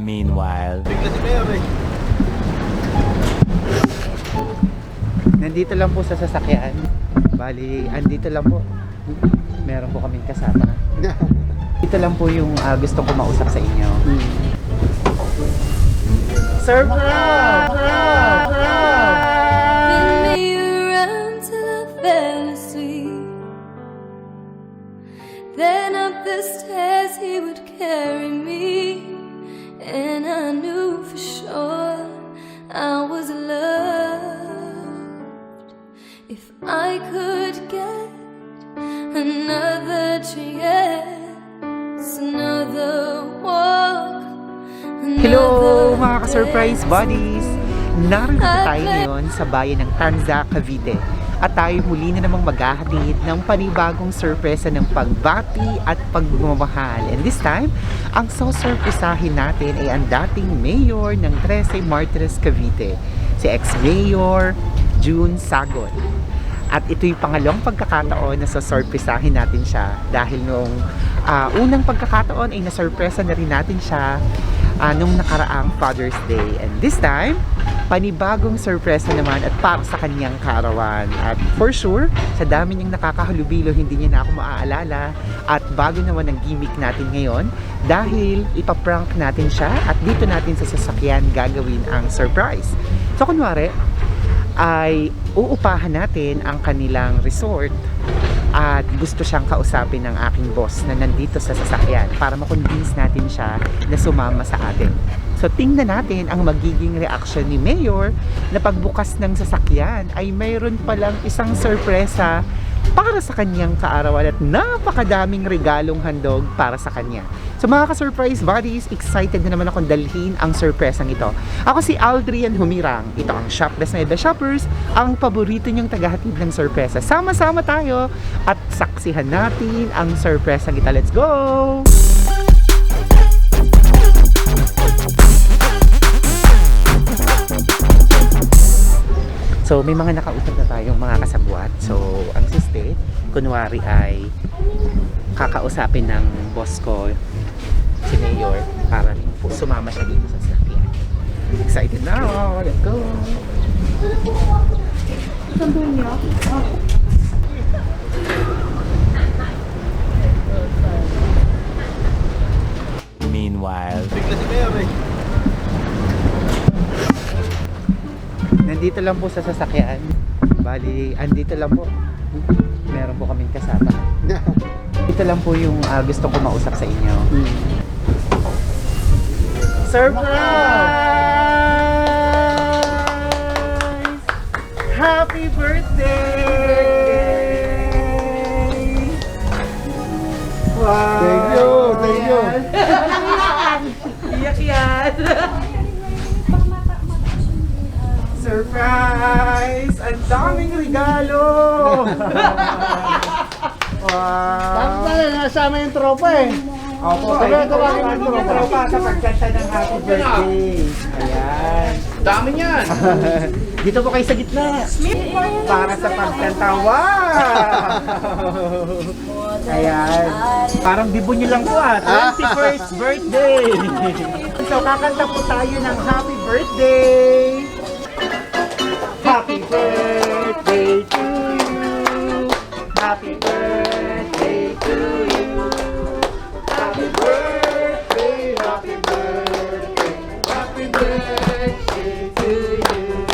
Meanwhile, nandito lang po sa sasakyan. Bali, andito lang po. Meron po kaming kasama. Dito lang po yung gusto ko mausap sa inyo. Sir Prof! Spin me around till I fell asleep. Then up the stairs he would carry me, and I knew for sure I was loved. If I could get another chance, another walk, Hello mga ka-surprise buddies! Narito tayo ngayon sa bayan ng Tanza, Cavite. At tayo muli na namang maghahatid ng panibagong sorpresa ng pagbati at pagmamahal. And this time, ang sosurpresahin natin ay ang dating mayor ng 13 Martires, Cavite, si ex-mayor June Sagot. At ito yung pangalawang pagkakataon na sosurpresahin natin siya dahil nung unang pagkakataon ay nasurpresa na rin natin siya nung nakaraang Father's Day. And this time, panibagong sorpresa naman at para sa kanyang kaarawan. At for sure, sa dami niyang nakakahalubilo, hindi niya na ako maaalala. At bago naman ang gimmick natin ngayon, dahil ipaprank natin siya at dito natin sa sasakyan gagawin ang surprise. So kunwari, ay uupahan natin ang kanilang resort at gusto siyang kausapin ng aking boss na nandito sa sasakyan para makonvince natin siya na sumama sa atin. So tingnan natin ang magiging reaction ni Mayor na pagbukas ng sasakyan ay mayroon palang isang sorpresa para sa kanyang kaarawan at napakadaming regalong handog para sa kanya. So mga ka-surprise buddies, excited na naman akong dalhin ang sorpresang ito. Ako si Aldrian Humirang. Ito ang Shopless Meda Shoppers, ang paborito niyong tagahatid ng sorpresa. Sama-sama tayo at saksihan natin ang sorpresang ito. Let's go! So, may mga nakausap na tayong mga kasabwat. So, ang siste, kunwari ay kakausapin ng boss ko, si Mayor, para po sumama siya dito sa sasakyan. Excited na ako! Let's go! Sandun niya? meanwhile, Nandito lang po sa sasakyan. Bali, andito lang po. Meron po kaming kasama. Ito lang po yung gusto ko mausap sa inyo. Surprise! Happy birthday! Wow! Thank you, thank you. Iyak yan! Surprise! Ang daming regalo! Wow! Nasama yung tropa eh. Opo, Sabi, pwede tawagin mo yung yung tropa sa pagkanta ng happy birthday. Ayan. Dami niyan. Dito po kayo sa gitna. Para sa pagkanta. Wow! Ayan. Parang bibo nyo lang po 21st birthday. So kakanta po tayo ng happy birthday. Happy birthday to you. Happy birthday to you. Happy birthday, happy birthday, happy birthday to you.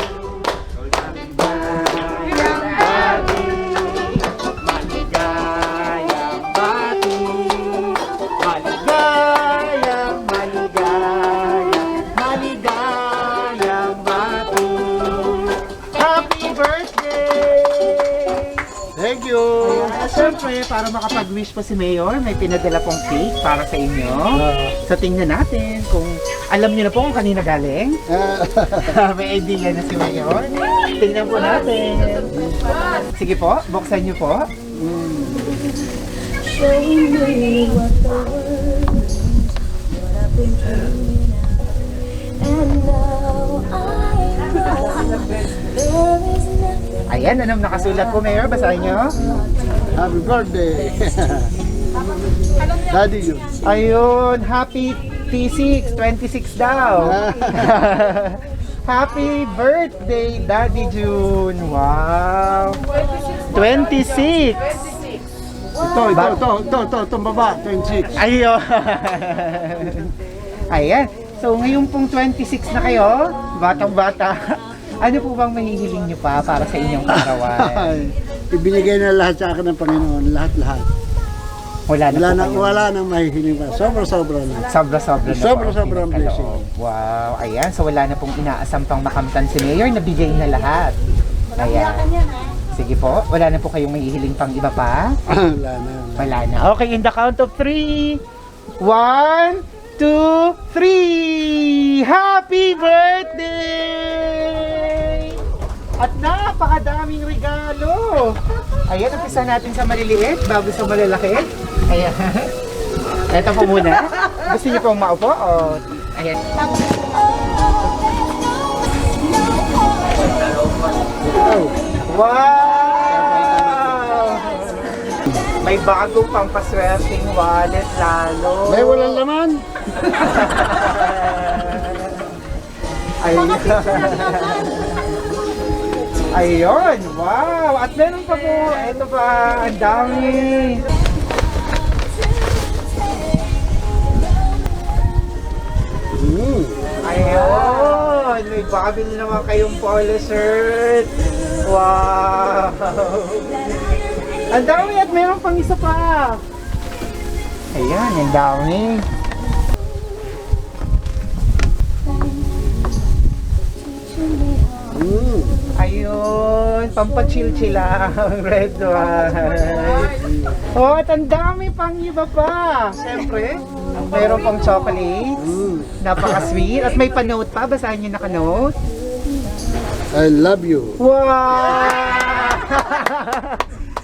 Maligayang bati, maligayang maligayang bati. Happy birthday! Thank you. Siyempre, para makapag-wish po si Mayor, may pinadala pong cake para sa inyo. So, tingnan natin kung alam niyo na po kung kanina galing. May idea na si Mayor. Tingnan po natin. Sige po, buksan niyo po. showing me what the world is, what I've been dreaming of. And now I know there is nothing. Ayan, anong nakasulat po, Mayor? Basahin niyo. Happy birthday. Daddy yun. Ayun, happy 26 daw. Happy birthday, Daddy June. Wow. 26. Ito, baba, 26. Ayun. Ayan. So, ngayon pong 26 na kayo, batang-bata. Ano po bang mahihiling nyo pa para sa inyong karawan? Ibinigay na lahat sa akin ng Panginoon, lahat-lahat. Wala nang mahihiling pa. Sobra-sobra na. Sobra-sobra na po Sobra-sobrang ang blessing. kaloob. Wow, ayan. So wala na pong inaasam pang makamtan si Mayor, nabigay na lahat. Ayan. Sige po, wala na po kayong mahihiling pang iba pa? Wala na. Wala na. Okay, in the count of 3. 1, 2, 3! Happy birthday! At napakadaming regalo! Ayan, umpisa natin sa maliliit bago sa malalaki. Ayan. Ito po muna. Gusto niyo pong maupo? O, ayan. Wow! May bagong pampaswerteng wallet lalo. May walang laman? Ayun. Ayun, wow! At meron pa po, ito pa, ang dami. Ayun, may babil naman kayong polo shirt. Wow! Ang dami at meron pang isa pa. Ayan, ang dami. Ayun, pampachill-chill lang, red wine. Oh, at ang dami pang iba pa. Siyempre, mayroon pang chocolates. Napaka-sweet. At may pa-note pa. Basahin niyo naka-note. I love you. Wow!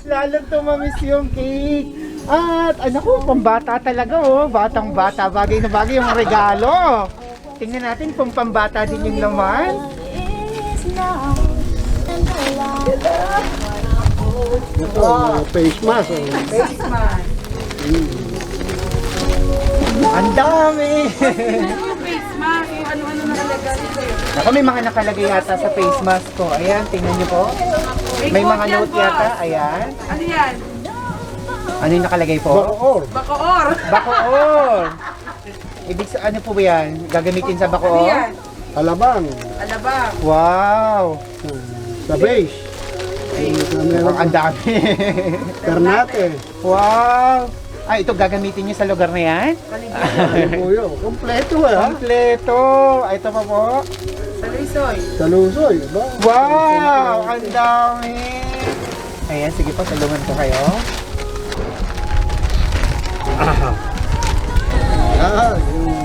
Lalong tumamis yung cake. At ano ko, pambata talaga oh. Batang-bata. Bagay na bagay yung regalo. Tingnan natin kung pambata din yung laman. Ito, face mask. Face mask. Ang dami! Yung face mask, yung ano-ano nakalagay dito. Ako, may mga nakalagay yata sa face mask ko. Ayan, tingnan niyo po. May mga quote yan, note boss. yata. Ayan. Ano yan? Ano yung nakalagay po? Bacoor. Bacoor. Bacoor! Ibig sa ano po ba yan? Gagamitin sa Ano bacoor? yan? Alabang. Alabang. Wow! Sa beige. Ang dami. Ternate. Wow! Ay, ito gagamitin niyo sa lugar na yan? Alibuyo. Kompleto ha. Kompleto! Ay, ito pa po. Salisoy. Sa Lusoy. Ba? Wow! Ang dami! Ayan, sige po, tulungan ko kayo. Yung...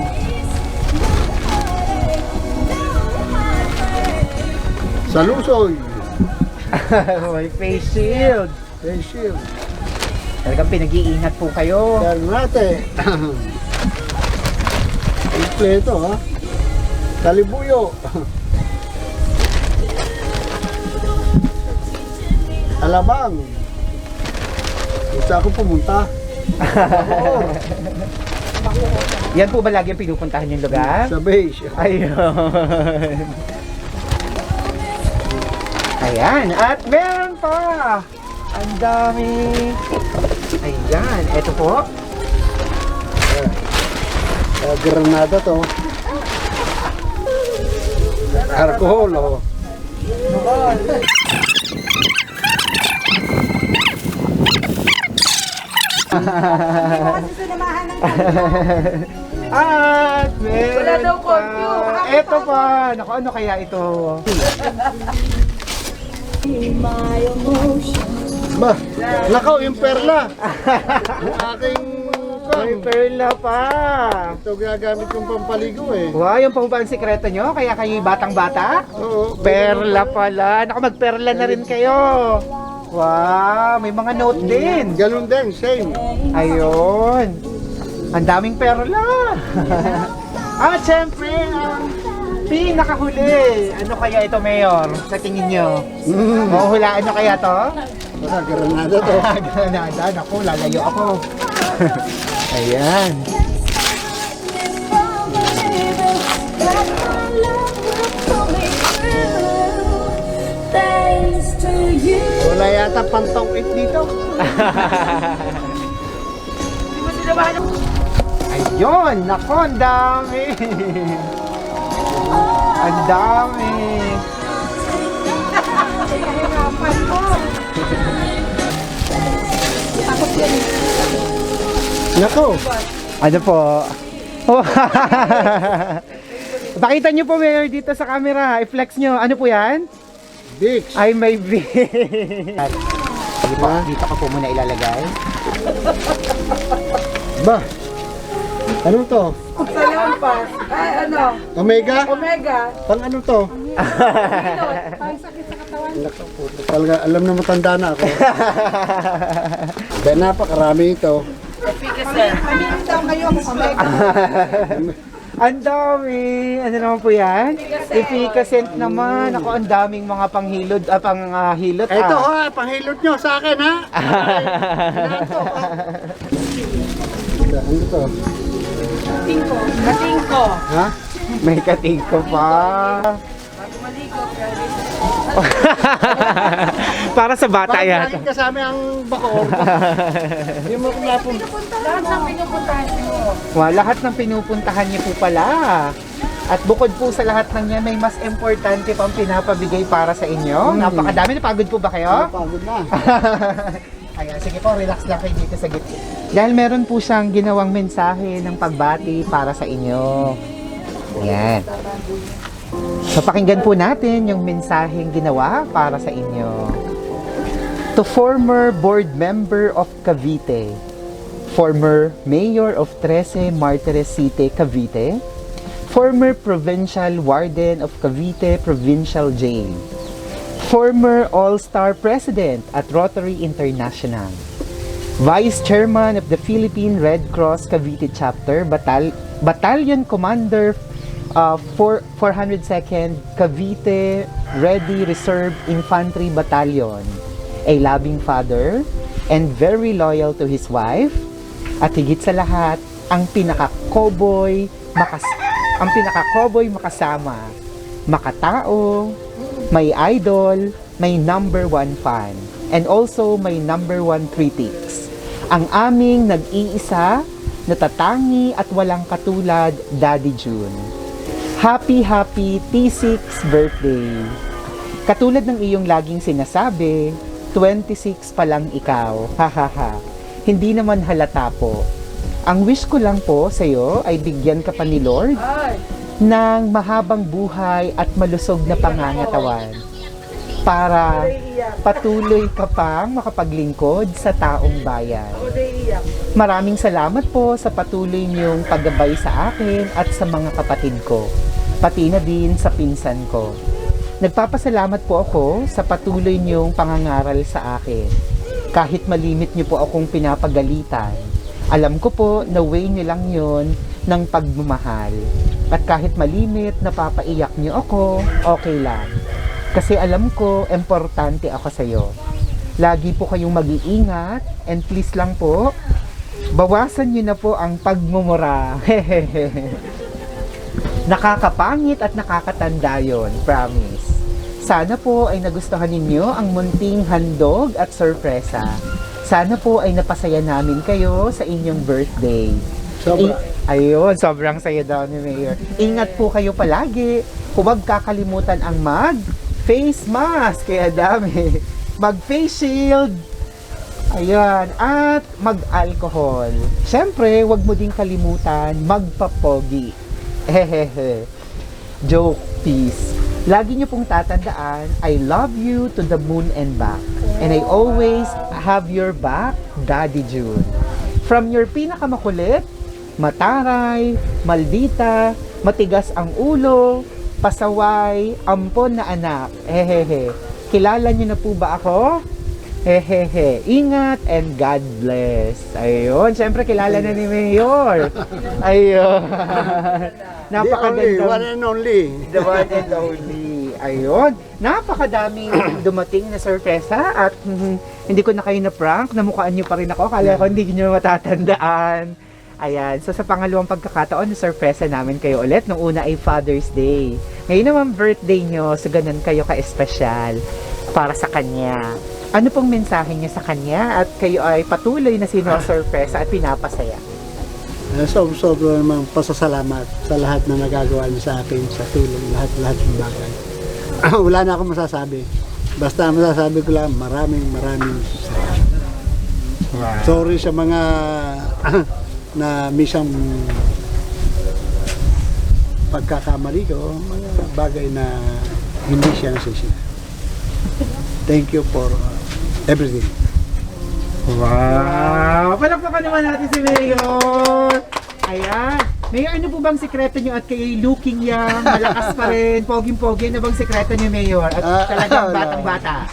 Sa Lusoy. May face shield. Face shield. Talagang pinag-iingat po kayo. Ternate. Kompleto ha. Kalibuyo. Alabang. Gusto ako pumunta. Yan po ba lagi ang pinupuntahan yung lugar? Sa beige. Ayun. Ayan. At meron pa. Ang dami. Ayan. Ito po. Granada to. Alcohol oh. At meron Wala daw pa. curfew. Ito pa. Naku, ano kaya ito? Ba, nakaw yung perla. Yung aking May perla pa. ito gagamit kong pampaligo eh. Wow, yung pang ba ang sikreto nyo? Kaya kayo batang-bata? Oo. Perla pala. Naku, magperla na rin kayo. Wow, may mga note din. Ganun din, same. Ayun. Ang daming perla. At syempre, ang pinakahuli. Ano kaya ito, Mayor? Sa tingin nyo? Mahuhulaan nyo kaya to? Basta granada to. Granada. Naku, lalayo ako. Ayan. you. Wala yata pantong it dito. Hindi mo sila ba Ayun, nako, ang dami. Ang dami. Nako. Ano po? Pakita nyo po, Mayor, dito sa camera. I-flex nyo. Ano po yan? Bix. Ay, may big. Sige po, dito ko po muna ilalagay. Ba? Ano to? sa lampas? Ay, ano? Omega? Omega. Pang ano to? Pang sakit sa katawan. Nako po. Talaga, alam na matanda na ako. Kaya napakarami ito. Pamilin daw kayo kung Omega. Ang dami. Ano naman po yan? Efficacent naman. Ako, ang daming mga panghilod, panghilot. Ito ha, panghilot nyo sa akin ha. Ano to? Tingko. Katingko. Ha? May katingko pa. Para sa bata Bakit yan. lagi kasama ang bakoor? Hindi mo kumapon. Lahat ng pinupuntahan mo. Lahat ng pinupuntahan niyo po pala. At bukod po sa lahat ng yan, may mas importante pang pinapabigay para sa inyo. Napakadami. Napagod po ba kayo? Pagod na. Ayan, sige po, relax lang kayo dito sa gitna. Dahil meron po siyang ginawang mensahe ng pagbati para sa inyo. Ayan. So, pakinggan po natin yung mensaheng ginawa para sa inyo. To former board member of Cavite, former mayor of Trece Martires City, Cavite, former provincial warden of Cavite Provincial Jail, former all-star president at Rotary International, vice chairman of the Philippine Red Cross Cavite Chapter, battalion commander 402nd Cavite Ready Reserve Infantry Battalion, a loving father and very loyal to his wife, at higit sa lahat, ang pinaka-cowboy makasama, makatao, may idol, may number one fan, and also may number one critics. Ang aming nag-iisa, natatangi at walang katulad, Daddy June. Happy T6 birthday! Katulad ng iyong laging sinasabi, 26 pa lang ikaw, hahaha. Hindi naman halata po. Ang wish ko lang po sa iyo ay bigyan ka pa ni Lord ng mahabang buhay at malusog na pangangatawan para patuloy ka pang makapaglingkod sa taong bayan. Maraming salamat po sa patuloy niyong paggabay sa akin at sa mga kapatid ko, pati na din sa pinsan ko. Nagpapasalamat po ako sa patuloy niyong pangangaral sa akin. Kahit malimit niyo po akong pinapagalitan, alam ko po na way niyo lang yon ng pagmamahal. At kahit malimit napapaiyak niyo ako, okay lang. Kasi alam ko, importante ako sa iyo. Lagi po kayong mag-iingat and please lang po, bawasan niyo na po ang pagmumura. Nakakapangit at nakakatanda yon, promise. Sana po ay nagustuhan ninyo ang munting handog at sorpresa. Sana po ay napasaya namin kayo sa inyong birthday. Sobra. Ayun, sobrang saya daw ni Mayor. Ingat po kayo palagi. Huwag kakalimutan ang face mask, kaya dami. Mag-face shield. Ayan, at mag-alcohol. Siyempre, huwag mo din kalimutan magpapogi. Hehehe. Joke, peace. Lagi niyo pong tatandaan, I love you to the moon and back. And I always have your back, Daddy June. From your pinakamakulit, mataray, maldita, matigas ang ulo, pasaway, ampon na anak. Hehehe. Kilala niyo na po ba ako? Hehehe. Ingat and God bless. Ayun, syempre kilala na ni Mayor. Ayun. Napakaganda. One and only. The one and only. Ayun. Napakadaming dumating na sorpresa at hindi ko na kayo na-prank. Namukhaan niyo pa rin ako. Kala ko hindi niyo matatandaan. Ayan. So sa pangalawang pagkakataon, sorpresa namin kayo ulit. Nung una ay Father's Day. Ngayon naman birthday nyo. So ganun kayo ka-espesyal. para sa kanya. Ano pong mensahe niya sa kanya at kayo ay patuloy na sinosurpresa at pinapasaya? Sobrang namang pasasalamat sa lahat na nagagawa niyo sa akin, sa tulong, lahat ng bagay. Wala na akong masasabi. Basta ang masasabi ko lang, maraming salamat. Sorry sa mga na misang pagkakamali ko, mga bagay na hindi siya nasisina. Thank you for everything. Wow! Palakpakan naman natin si Mayor! Ayan! Mayor, ano po bang sekreto niyo at kay looking young, malakas pa rin, poging-pogi, ano bang sekreto niyo, Mayor? At talagang wala. batang-bata.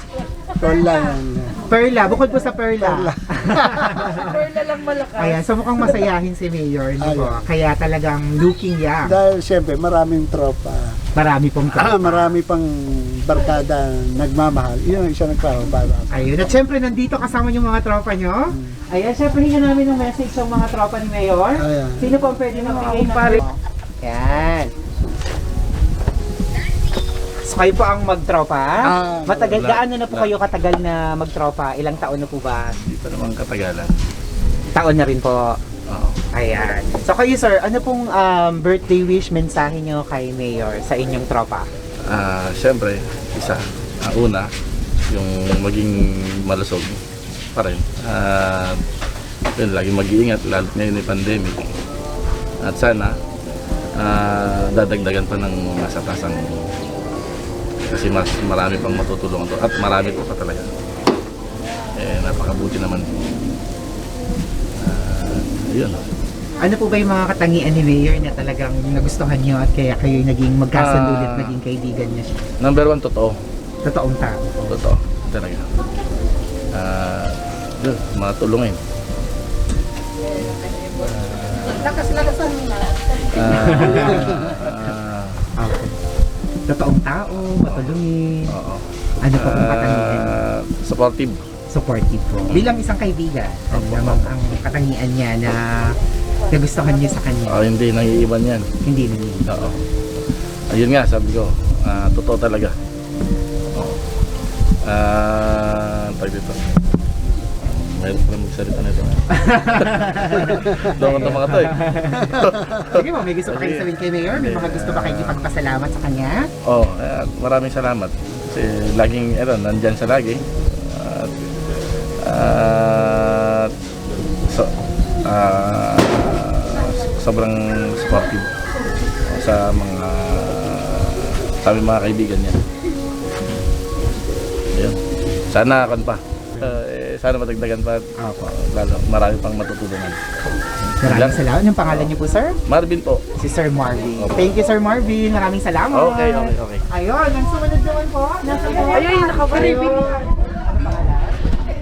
Wala yan. Perla, bukod po sa Perla. Perla lang malakas. Ayan, so mukhang masayahin si Mayor, di po? Ayan. Kaya talagang looking young. Dahil siyempre maraming tropa. Marami pong Marami pang barkada nagmamahal. Iyon ang isa nagtrabaho para. Ayun, at syempre nandito kasama yung mga tropa nyo. Ayan, syempre hinga namin ng message sa mga tropa ni Mayor. Ayan. Sino po ang pwede magbigay ng pare? Ayan. So kayo po ang magtropa? Gaano na po kayo katagal na magtropa? Ilang taon na po ba? Hindi pa naman katagalan. Taon na rin po. Oo. Ayan. So kayo sir, ano pong birthday wish mensahe nyo kay Mayor sa inyong tropa? Siyempre, isa. Ang una, yung maging malusog pa rin. Yun, lagi mag-iingat, lalo ngayon yung pandemic. At sana, dadagdagan pa ng nasa tasang kasi mas marami pang matutulungan to. At marami po pa talaga. Napakabuti naman. Yun. Ano po ba yung mga katangian ni Mayor na talagang nagustuhan nyo at kaya kayo naging magkasundo ulit, naging kaibigan niya siya? Number one, totoo. Totoong tao. Totoo. Talaga. Yun, matulungin. Lakas-lakasan mo na. Okay. Totoong tao, matulungin. Oo. Ano po ang katangian? Supportive. Supportive po. Bilang isang kaibigan, ano namang ang katangian niya na nagustuhan niyo sa kanya? Hindi nangiiwan yan. Hindi naman. Oo. Ayun nga, sabi ko, totoo talaga. Oo. Tag dito. Mayroon pa lang magsalita na ito. Doon ito mga to eh. Sige mo, may gusto pa kayo sabihin kay Mayor? May mga gusto ba kayo ipagpasalamat sa kanya? Oo, maraming salamat. Kasi laging, nandyan siya lagi. Sobrang supportive sa aming mga kaibigan niya. Ayun. Sana akan pa. Sana matagdagan pa. Lalo, marami pang matutulungan. Maraming salamat. Anong pangalan niyo po, sir? Marvin po. Si Sir Marvin. Opo. Thank you, Sir Marvin. Maraming salamat. Okay. Ayun, ang sumunod naman po. Nasa po. Ayun, nakabaribin.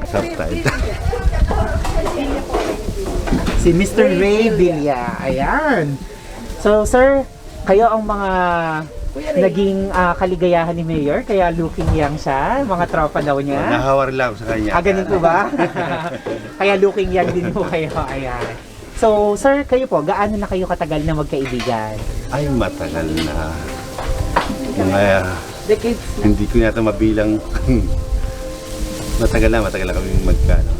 Subtitle. Si Mr. Ray Villa. Ayan. So, sir, kayo ang mga naging kaligayahan ni Mayor, kaya looking young siya, mga tropa daw niya. Nahawar lang sa kanya. Ganun po ba? Kaya looking young din po kayo. Ayan. So, sir, kayo po, gaano na kayo katagal na magkaibigan? Ay, matagal na. Hindi ko yata mabilang. matagal na kami magkano.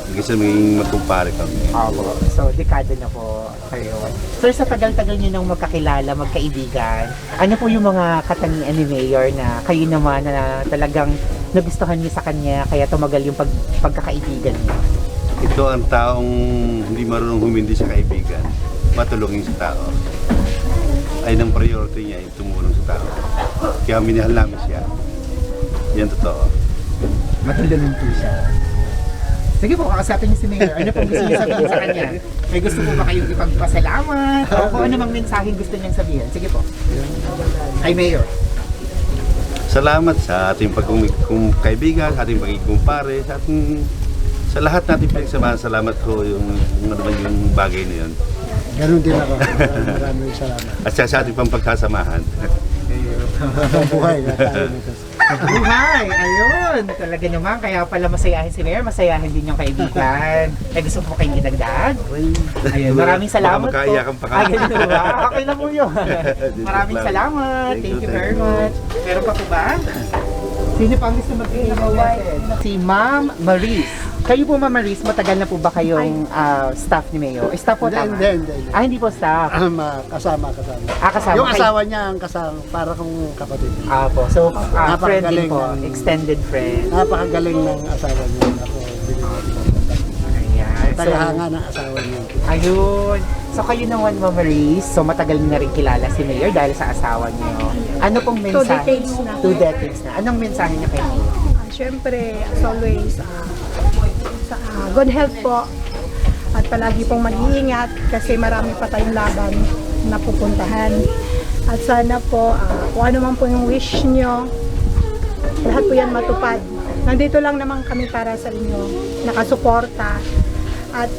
Hindi kasi maging magkumpare kami. Opo. So, dekada na po kayo. Sir, sa tagal-tagal niyo nang magkakilala, magkaibigan, ano po yung mga katangian ni Mayor na kayo naman na talagang nagustuhan niyo sa kanya, kaya tumagal yung pagkakaibigan niyo? Ito ang taong hindi marunong humindi sa kaibigan, matulungin sa tao. Ay ang priority niya ay tumulong sa tao. Kaya minahal namin siya. Yan totoo. Matulungin po siya. Sige po, kakasapin niyo si Mayor. Ano pong gusto niyo sabihin sa kanya? May gusto po ba kayong ipagpasalamat? O kung ano mang mensaheng gusto niyang sabihin? Sige po. Kay Mayor. Salamat sa ating pagkaibigan, sa ating pagkikumpare, sa lahat natin pinagsamahan. Salamat ko yung ano naman yung bagay na yun. Ganun din ako. Maraming salamat. At sa ating pang pagkasamahan. Ang buhay. Buhay! Ayun! Talaga naman, kaya pala masayahin si Mayor, masayahin din yung kaibigan. Gusto po kayong idagdag? Ayun, maraming salamat po. Baka makaiyakan pa ka. Ay, ganun ba? Okay lang po yun. Maraming salamat. Thank you very much. Meron pa po ba? Sino pa ang gusto magbigay ng message? Si Ma'am Maris. Kayo po, Ma'am Maris, matagal na po ba kayong staff ni Mayor? Staff po tama? Hindi. Hindi po staff. Kasama. Kasama. Yung asawa niya ang kasama, para kong kapatid. Po. So, friend Napakagaling din po. ng- Extended friend. Napakagaling ng asawa niya. Ako, Ayan. tagahanga ng asawa niya. Ayun. So, kayo naman, Ma'am Maris, so matagal na rin kilala si Mayor dahil sa asawa niyo. Ano pong mensahe? 2 decades na. 2 decades na. Anong mensahe niyo kay Mayor? Siyempre, as always, good health po. At palagi pong mag-iingat kasi marami pa tayong laban na pupuntahan. At sana po, kung ano man po yung wish nyo, lahat po yan matupad. Nandito lang naman kami para sa inyo, nakasuporta. At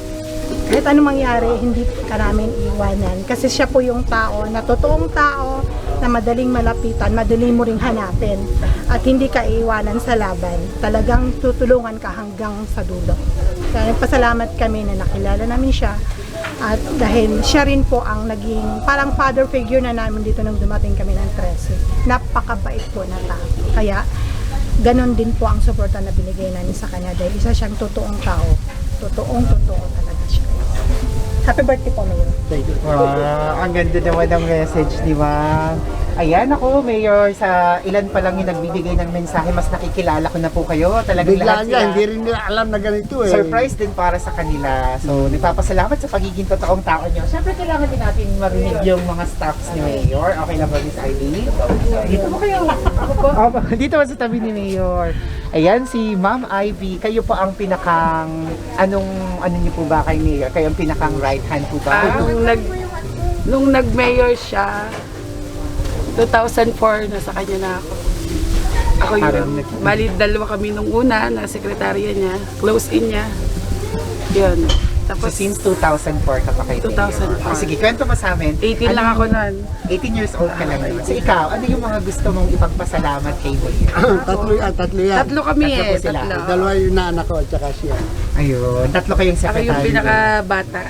kahit anong mangyari, hindi ka namin iwanan. Kasi siya po yung tao, na totoong tao, na madaling malapitan, madaling mo ring hanapin. At hindi ka iiwanan sa laban. Talagang tutulungan ka hanggang sa dulo. Kaya pasalamat kami na nakilala namin siya. At dahil siya rin po ang naging parang father figure na namin dito nung dumating kami ng 13. Napakabait po na tao. Kaya ganon din po ang suporta na binigay namin sa kanya dahil isa siyang totoong tao. Totoo talaga siya. Happy birthday po, Mayor. Thank you. Ang ganda naman ng message ni Ma'am. Ayan ako, Mayor, sa ilan pa lang yung nagbibigay ng mensahe, mas nakikilala ko na po kayo. Talagang Bigla lahat niya, sila hindi rin nila alam na ganito eh. surprise din para sa kanila. So, nagpapasalamat sa pagiging totoong tao niyo. Siyempre, kailangan din natin marinig yung mga staffs ni Mayor. Okay na ba, Miss Ivy? Dito po kayo. Dito po sa tabi ni Mayor. Ayan, si Ma'am Ivy. Kayo po ang pinakang, ano niyo po ba kay Mayor? Kayo ang pinakang right hand po ba? Nung nag-mayor siya, 2004, nasa kanya na ako. Ako yun. Bali, dalawa kami nung una, na sekretarya niya, close in niya. Yun. So, Tapos, since 2004 ka pa kay Mayor. 2004. Sige, kwento mo sa amin. 18 lang ako nun. 18 years old ka lang naman. So, ikaw, ano yung mga gusto mong ipagpasalamat kay Mayor? tatlo yan. Tatlo kami Tatlo po eh. sila. Tatlo. Dalawa yung naanak ko at saka siya. Ayun, tatlo kayong Ako secretary. yung pinaka-bata.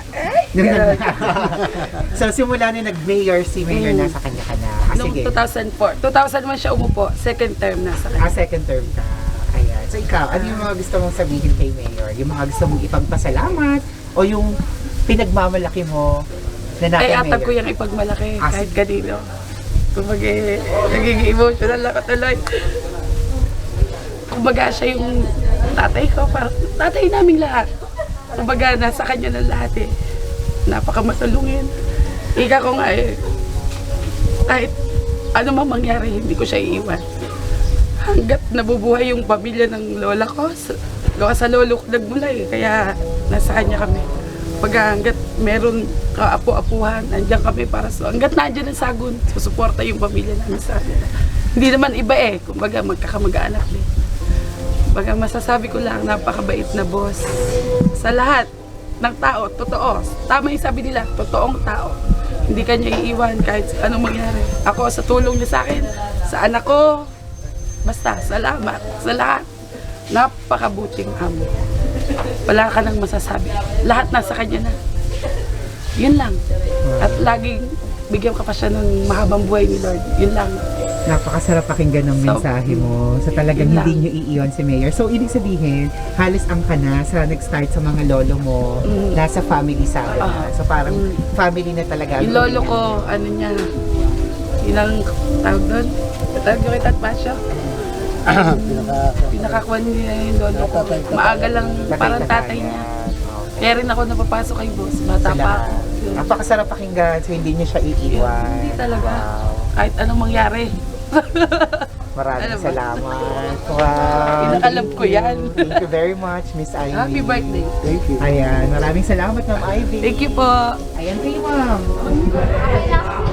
So, simula na nag-mayor, si Mayor nasa kanya ka na. Nung Sige. 2004. 2001 siya umupo. Second term nasa kanya. Second term ka. Ayan. So, ikaw, ano yung mga gusto mong sabihin kay Mayor? Yung mga gusto mong ipagpasalamat? O yung pinagmamalaki mo na natin Ay, atag ko Mayor? yung ipagmalaki Ah, kahit kanino. Kumbaga, nagiging emotional ako tuloy. Kumbaga, siya yung tatay ko. Parang tatay naming lahat. Kumbaga, nasa kanya ng lahat eh. Napakamatulungin. Ika ko nga eh. Kahit ano man mangyari, hindi ko siya iiwan. Hanggat nabubuhay yung pamilya ng lola ko, gawa sa lolo ko nagmula eh. Kaya nasa kanya kami. Pagka hanggat meron kaapu-apuhan, nandiyan kami para sa... Hanggat nandiyan ang sagun, susuporta yung pamilya namin sa kanila. Hindi naman iba eh. Kumbaga magkakamag-anak din. Kumbaga masasabi ko lang, napakabait na boss. Sa lahat ng tao, totoo. Tama yung sabi nila, totoong tao. Hindi kanya iiwan kahit anong mangyari. Ako sa tulong niya sa akin, sa anak ko, basta salamat sa lahat. Napakabuting amo. Wala ka nang masasabi. Lahat nasa kanya na. Yun lang. At laging bigyan ka pa siya ng mahabang buhay ni Lord. Yun lang. Napakasarap pakinggan ng mensahe mo. So talagang yun lang. hindi nyo iiwan si Mayor. So ibig sabihin, halos ang ka na sa nag-start sa mga lolo mo, nasa family side na. So parang family na talaga. Yung lolo ko, ano niya, yun ang tawag doon. Tawag yung kita at Pasha. Pinakakuan niya yung lolo ko. Maaga lang, parang tatay niya. Kaya rin ako napapasok kay boss. Bata pa ako. Yun. Napakasarap pakinggan. So hindi nyo siya iiwan. Hindi talaga. Wow. Kahit anong mangyari. Maraming Alam mo. salamat. Wow. Pinakalam ko yan. Thank you very much, Miss Ivy. Happy birthday. Thank you. Ayan, maraming salamat, Ma'am Ivy. Thank you po. Ayan kayo, Ma'am.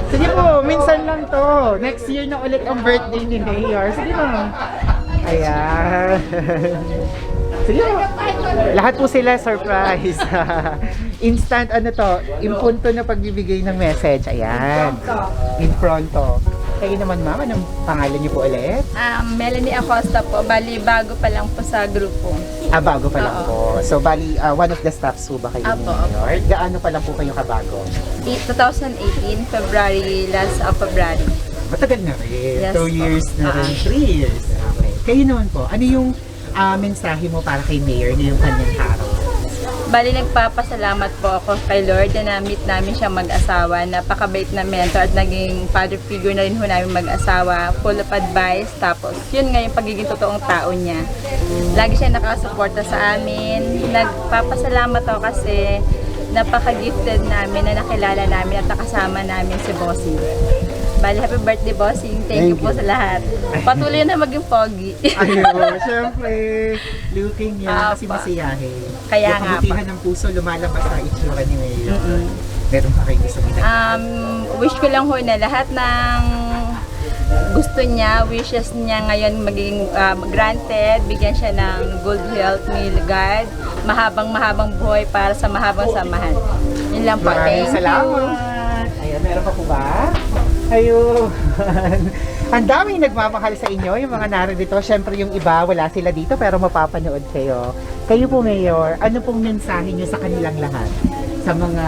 Sige po, minsan lang to. Next year na ulit ang birthday ni Mayor. Sige, Ma'am. Ayan. Sige po. Lahat po sila surprise. Instant ano to, impunto na pagbibigay ng message. Ayan. In pronto. Kayo naman, Ma'am, anong pangalan niyo po ulit? Melanie Acosta po. Bali, bago pa lang po sa grupo. Bago pa lang po. So, bali, one of the staffs po ba kayo ni Apo. Mayor? Gaano pa lang po kayo kabago? 2018, February, last of February. Matagal na rin. Yes 2 po. years na rin. 3 years. Okay. Kayo naman po, ano yung mensahe mo para kay Mayor ngayong kanyang araw? Bali, nagpapasalamat po ako kay Lord na na-meet namin siyang mag-asawa. Napakabait na mentor at naging father figure na rin ho namin mag-asawa. Full of advice. Tapos, yun nga yung pagiging totoong tao niya. Lagi siya nakasuporta sa amin. Nagpapasalamat ako kasi napaka-gifted namin na nakilala namin at nakasama namin si Bossing. Bali, happy birthday, Bossing. Thank you po sa lahat. Patuloy na maging pogi. Ayun, syempre, looking niya kasi Apa. masiyahin. Kaya yung nga kabutihan ng puso lumalabas sa itsura ni Mayor. Meron pa kayo gusto Wish ko lang ho na lahat ng gusto niya, wishes niya ngayon maging granted, bigyan siya ng good health ni God, mahabang buhay para sa mahabang samahan. Yun lang po. Maraming Thank you. salamat. Ayan, meron pa po ba? Ayun. Ang daming nagmamahal sa inyo, yung mga naririto. Siyempre yung iba, wala sila dito pero mapapanood kayo. Kayo po, Mayor, ano pong mensahe nyo sa kanilang lahat? Sa mga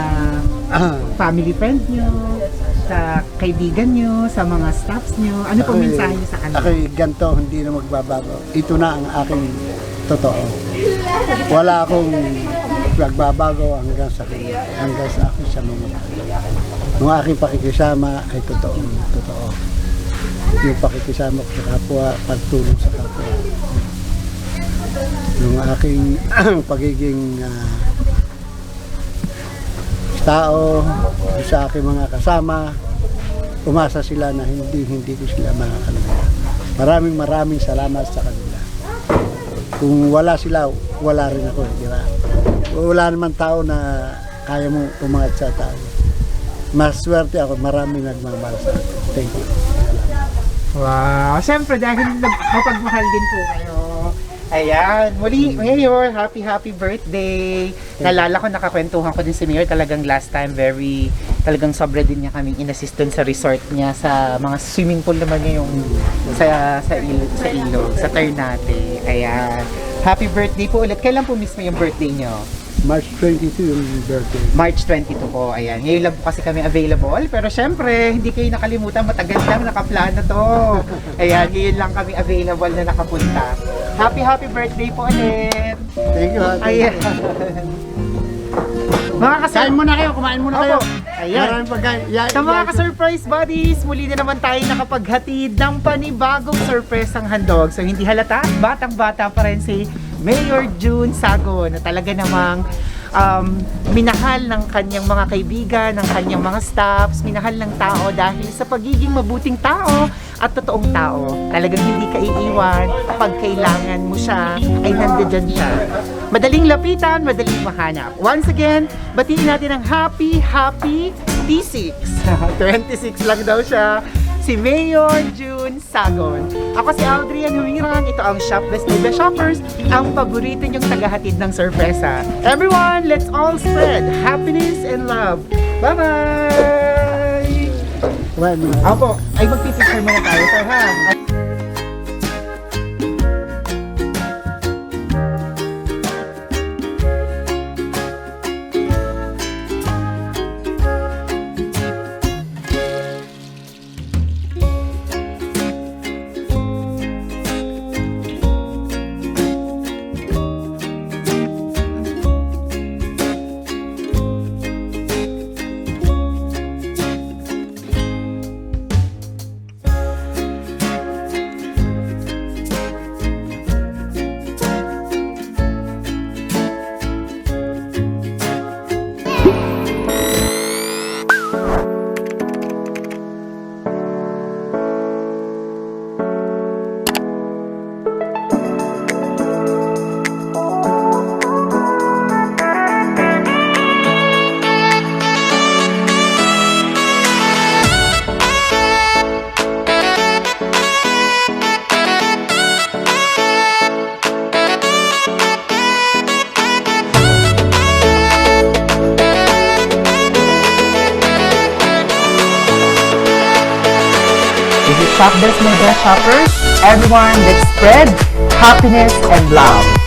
family friend nyo, sa kaibigan nyo, sa mga staffs nyo, ano pong mensahe nyo sa kanila? Ako'y ganito, hindi na magbabago. Ito na ang aking totoo. Wala akong magbabago hanggang sa kanya, hanggang sa akin sa mga Yung aking pakikisama ay totoo. Yung pakikisama ko sa kapwa, pagtulong sa kapwa. Yung aking pagiging tao sa aking mga kasama, umasa sila na hindi ko sila makakalimutan. Maraming salamat sa kanila. Kung wala sila, wala rin ako, di ba? Wala naman tao na kaya mong umangat sa tao. Mas swerte ako, maraming nagmamahal sa akin. Thank you. Wow, siyempre dahil mapagmahal din po kayo. Ayan, muli, Mayor, happy birthday. Nalala ko, nakakwentuhan ko din si Mayor talagang last time, talagang sobra din niya kaming inassist dun sa resort niya, sa mga swimming pool naman niya yung sa ilog, sa Ternate. Ayan, happy birthday po ulit. Kailan po mismo yung birthday niyo? March 22 yung birthday. March 22 po, ayan. Ngayon lang po kasi kami available, pero syempre, hindi kayo nakalimutan, matagal lang nakaplano to. Ayan, ngayon lang kami available na nakapunta. Happy birthday po ulit! Thank you. Ayan. Mga Kain muna kayo, kumain muna kayo. Ayan. Maraming pagkain. Sa mga ka-surprise buddies, muli na naman tayo nakapaghatid ng panibagong surpresang handog. So hindi halata, batang-bata pa rin si Mayor June Sagon na talaga namang minahal ng kanyang mga kaibigan, ng kanyang mga staffs, minahal ng tao dahil sa pagiging mabuting tao at totoong tao. Talagang hindi ka iiwan kapag kailangan mo siya, ay nandiyan siya. Madaling lapitan, madaling mahanap. Once again, batiin natin ang happy T6. 26 lang daw siya. Si Mayor June Sagon. Ako si Aldrian Humirang. Ito ang Shop Best Media Shoppers, ang paborito niyong tagahatid ng sorpresa. Everyone, let's all spread happiness and love. Bye-bye! Kumain muna. Apo, ay magpipicture muna tayo, sir, ha? Shop Best Media Shoppers. Everyone, let's spread happiness and love.